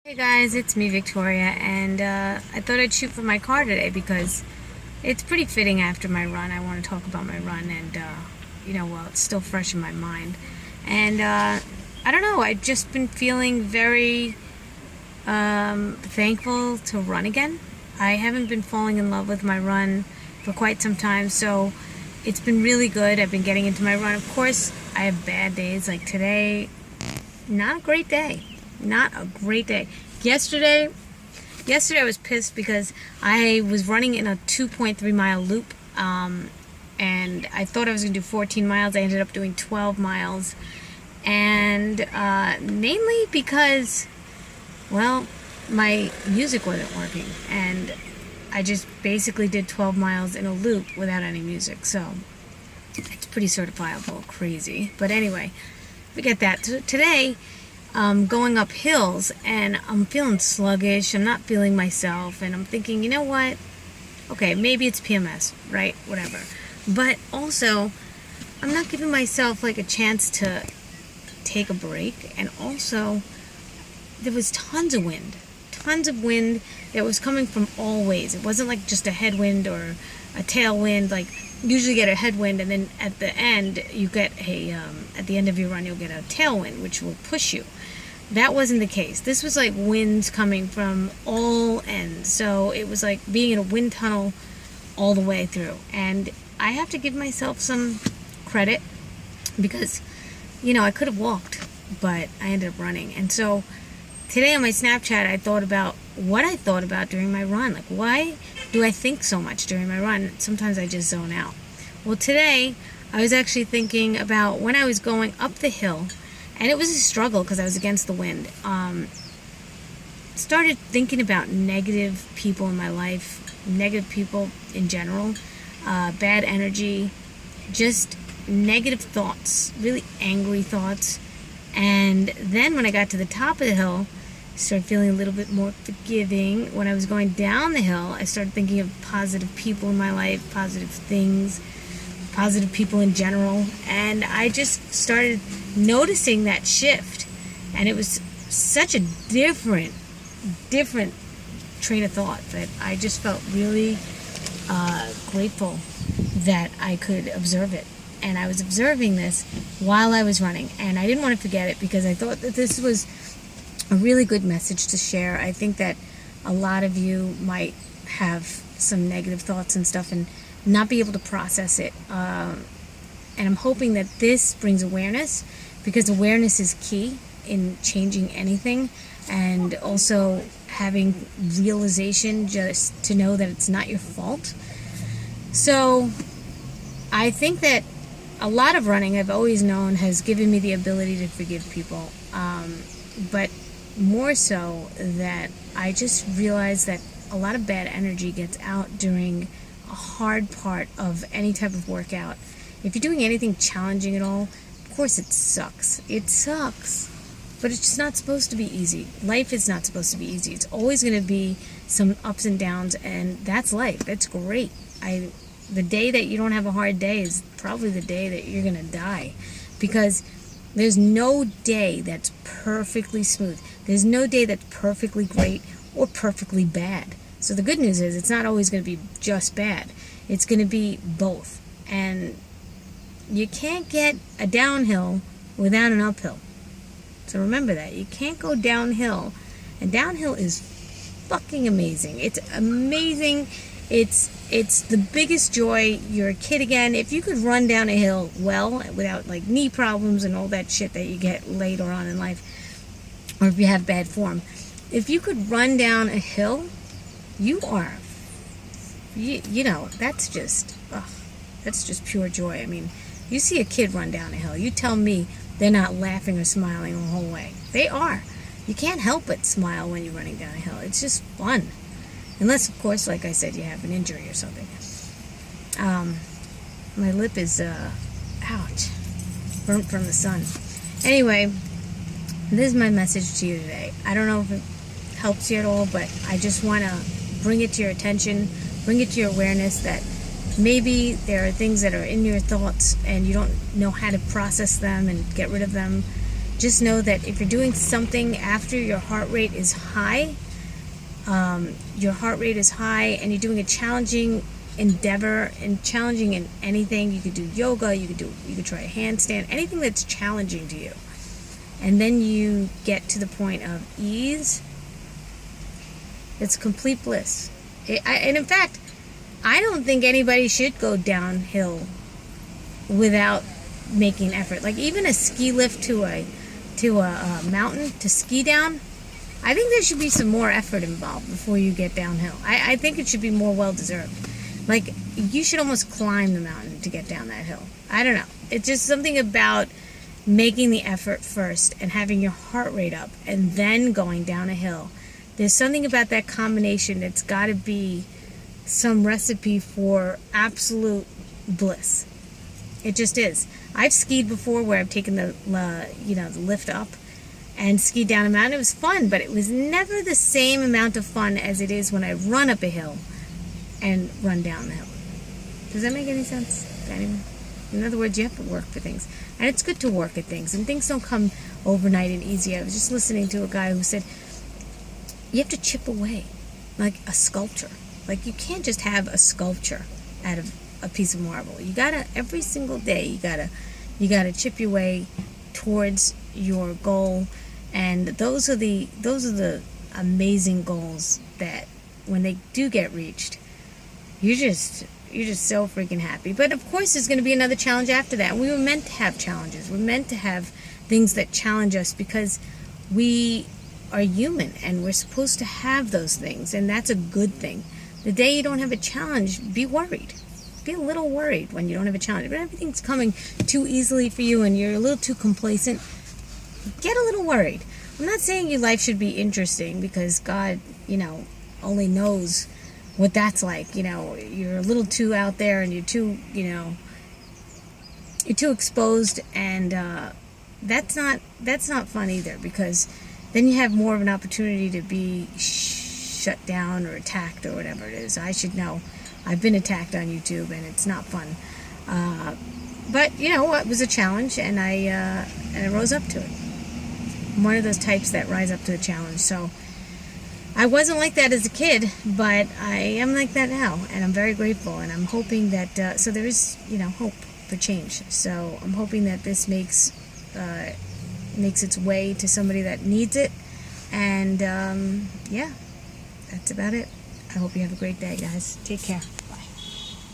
Hey guys, it's me, Victoria, and I thought I'd shoot for my car today because it's pretty fitting after my run. I want to talk about my run, and well, it's still fresh in my mind. And I don't know, I've just been feeling very thankful to run again. I haven't been falling in love with my run for quite some time, so it's been really good. I've been getting into my run. Of course, I have bad days like today. Not a great day. Not a great day. Yesterday I was pissed because I was running in a 2.3 mile loop, and I thought I was going to do 14 miles. I ended up doing 12 miles, and mainly because, well, my music wasn't working, and I just basically did 12 miles in a loop without any music, so it's pretty certifiable crazy. But anyway, forget that. So today, going up hills, and I'm feeling sluggish. I'm not feeling myself, and I'm thinking, you know what? Okay, maybe it's PMS, right? Whatever. But also, I'm not giving myself like a chance to take a break. And also, there was tons of wind that was coming from all ways. It wasn't like just a headwind or a tailwind. Like usually get a headwind, and then at the end you get a at the end of your run you'll get a tailwind, which will push you. That wasn't the case. This was like winds coming from all ends. So it was like being in a wind tunnel all the way through. And I have to give myself some credit because, I could have walked, but I ended up running. And so today on my Snapchat, I thought about what I thought about during my run. Like, why do I think so much during my run? Sometimes I just zone out. Well, today I was actually thinking about when I was going up the hill, and it was a struggle because I was against the wind. Started thinking about negative people in my life, negative people in general, bad energy, just negative thoughts, really angry thoughts. And then when I got to the top of the hill, I started feeling a little bit more forgiving. When I was going down the hill, I started thinking of positive people in my life, positive things, positive people in general. And I just started noticing that shift. And it was such a different train of thought that I just felt really grateful that I could observe it. And I was observing this while I was running. And I didn't want to forget it because I thought that this was a really good message to share. I think that a lot of you might have some negative thoughts and stuff and not be able to process it. And I'm hoping that this brings awareness, because awareness is key in changing anything, and also having realization just to know that it's not your fault. So I think that a lot of running, I've always known, has given me the ability to forgive people. But more so that I just realized that a lot of bad energy gets out during a hard part of any type of workout. If you're doing anything challenging at all, of course it sucks. It sucks. But it's just not supposed to be easy. Life is not supposed to be easy. It's always going to be some ups and downs, and that's life. That's great. The day that you don't have a hard day is probably the day that you're going to die, because there's no day that's perfectly smooth. There's no day that's perfectly great or perfectly bad. So the good news is it's not always going to be just bad. It's going to be both. And you can't get a downhill without an uphill. So remember that. You can't go downhill. And downhill is fucking amazing. It's amazing. It's the biggest joy. You're a kid again. If you could run down a hill well, without like knee problems and all that shit that you get later on in life, or if you have bad form, if you could run down a hill, that's just pure joy. I mean, you see a kid run down a hill, you tell me they're not laughing or smiling the whole way. They are. You can't help but smile when you're running down a hill. It's just fun. Unless, of course, like I said, you have an injury or something. My lip is, ouch, burnt from the sun. Anyway, this is my message to you today. I don't know if it helps you at all, but I just want to bring it to your attention, bring it to your awareness that maybe there are things that are in your thoughts and you don't know how to process them and get rid of them. just know that if you're doing something after your heart rate is high, and you're doing a challenging endeavor and challenging in anything, you could do yoga, you could try a handstand, anything that's challenging to you, and then you get to the point of ease, it's complete bliss. And in fact, I don't think anybody should go downhill without making effort. Like even a ski lift to a mountain to ski down, I think there should be some more effort involved before you get downhill. I think it should be more well-deserved. Like, you should almost climb the mountain to get down that hill. I don't know. It's just something about making the effort first and having your heart rate up and then going down a hill. There's something about that combination that's got to be some recipe for absolute bliss. It just is. I've skied before where I've taken the lift up and skied down a mountain. It was fun, but it was never the same amount of fun as it is when I run up a hill and run down the hill. Does that make any sense to anyone? In other words, you have to work for things. And it's good to work at things. And things don't come overnight and easy. I was just listening to a guy who said, you have to chip away, like a sculpture. Like, you can't just have a sculpture out of a piece of marble. You gotta, every single day, you gotta chip your way towards your goal. And those are the amazing goals that when they do get reached, you're just so freaking happy. But of course there's going to be another challenge after that. We were meant to have challenges. We're meant to have things that challenge us because we are human and we're supposed to have those things, and that's a good thing. The day you don't have a challenge, be worried. Be a little worried when you don't have a challenge. But everything's coming too easily for you and you're a little too complacent, get a little worried. I'm not saying your life should be interesting because God, only knows what that's like. You're a little too out there and you're too exposed, and that's not fun either, because then you have more of an opportunity to be shut down or attacked or whatever it is. I should know. I've been attacked on YouTube and it's not fun. But it was a challenge, and I rose up to it. I'm one of those types that rise up to a challenge. So I wasn't like that as a kid, but I am like that now, and I'm very grateful, and I'm hoping that, so there is, hope for change. So I'm hoping that this makes its way to somebody that needs it, and yeah, that's about it. I hope you have a great day, guys. Take care.